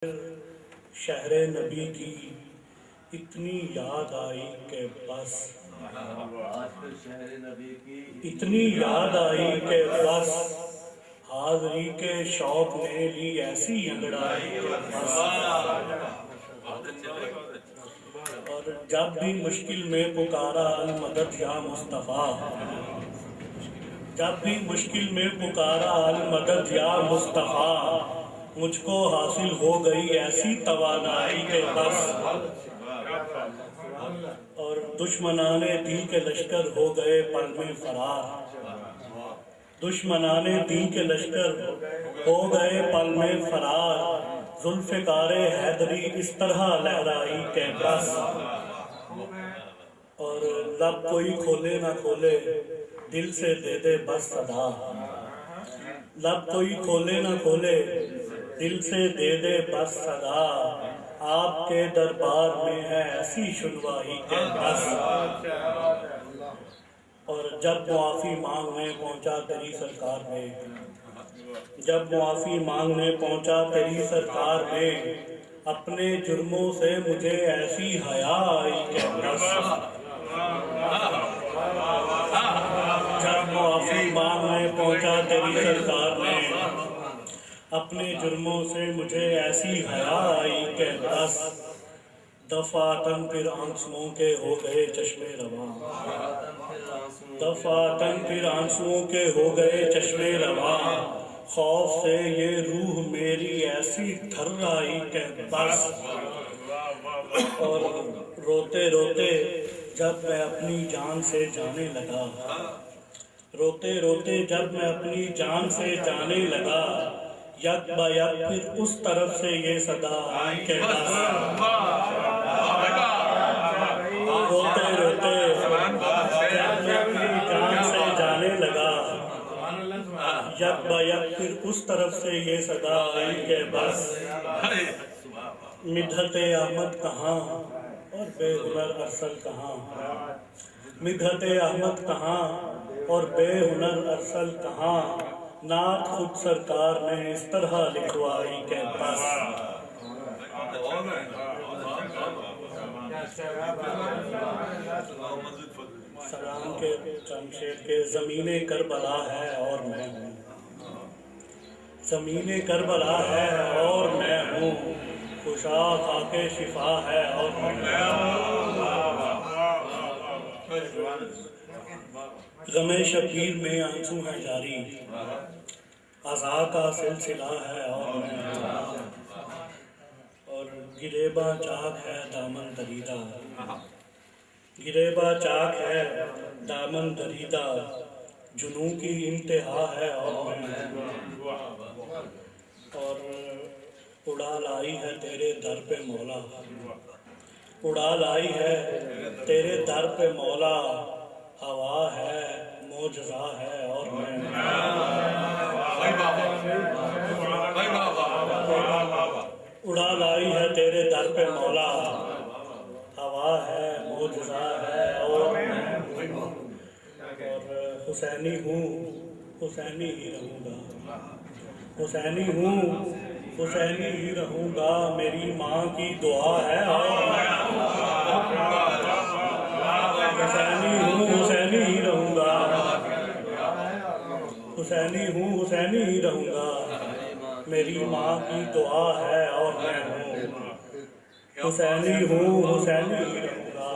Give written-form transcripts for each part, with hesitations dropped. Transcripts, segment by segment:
شہر نبی کی اتنی یاد آئی کہ بس اتنی یاد آئی کہ بس حاضری کے شوق نے لی ایسی انگڑائی کہ بس اور جب بھی مشکل میں پکارا المدد یا مصطفیٰ، جب بھی مشکل میں پکارا المدد یا مصطفیٰ، مجھ کو حاصل ہو گئی ایسی توانائی کہ بس اور دشمنان دین کے لشکر ہو گئے پل میں فرار، دشمنان دین کے لشکر ہو گئے پل میں فرار، ذوالفقار حیدری اس طرح لہرائی کہ بس اور لب کوئی کھولے نہ کھولے دل سے دے دے بس صدا، لب کوئی کھولے نہ کھولے دل سے دے دے بس صدا، آپ کے دربار میں ہے ایسی شنوائی کہ بس اور جب معافی مانگنے پہنچا تیری سرکار میں، جب معافی مانگنے پہنچا تیری سرکار میں، اپنے جرموں سے مجھے ایسی حیا آئی کہ بس جب معافی مانگنے پہنچا تیری سرکار میں، اپنے جرموں سے مجھے ایسی حیا آئی کہ بس دفعتاً پھر آنسوؤں کے ہو گئے چشمے رواں، دفعتاً پھر آنسوؤں کے ہو گئے چشمے رواں، خوف سے یہ روح میری ایسی تھر آئی کہ بس اور روتے روتے جب میں اپنی جان سے جانے لگا، روتے روتے جب میں اپنی جان سے جانے لگا، یک با یک پھر اس طرف سے یہ صدا آئی کہ بس روتے روتے جب میں اپنی جان سے جانے لگا، یک با یک پھر اس طرف سے یہ صدا آئی کہ بس مدحت احمد کہاں اور بے ہنر ارسل کہاں، مدحت احمد کہاں اور بے ہنر ارسل کہاں، نعت خود سرکار نے اس طرح لکھوائی کہ بس سلام کے شمشیر کے زمین کربلا ہے اور میں ہوں، زمین کربلا ہے اور میں ہوں، خوشا خاک شفا ہے اور میں غم شبیر میں آنسو ہے جاری، عزا کا سلسلہ ہے اور میں اور گریباں چاک ہے دامن دریدہ، گریباں چاک ہے دامن دریدہ، جنوں کی انتہا ہے اور میں اور اڑا لائی ہے تیرے در پہ مولا، اڑا لائی ہے تیرے در پہ مولا، ہوا ہے معجزہ ہے اور میں اڑا لائی ہے تیرے در پہ مولا، ہوا ہے معجزہ ہے اور میں اور حسینی ہوں حسینی ہی رہوں گا، حسینی ہوں حسینی ہی رہوں گا، میری ماں کی دعا ہے اور میں حسینی ہوں حسینی ہی رہوں گا، حسینی ہوں حسینی ہی رہوں گا، میری ماں کی دعا ہے اور میں ہوں حسینی ہوں حسینی ہی رہوں گا،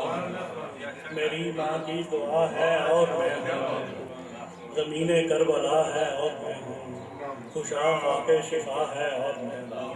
میری ماں کی دعا ہے اور میں ہوں زمین کربلا ہے اور میں ہوں، خوشا خاک شفا ہے اور میں ہوں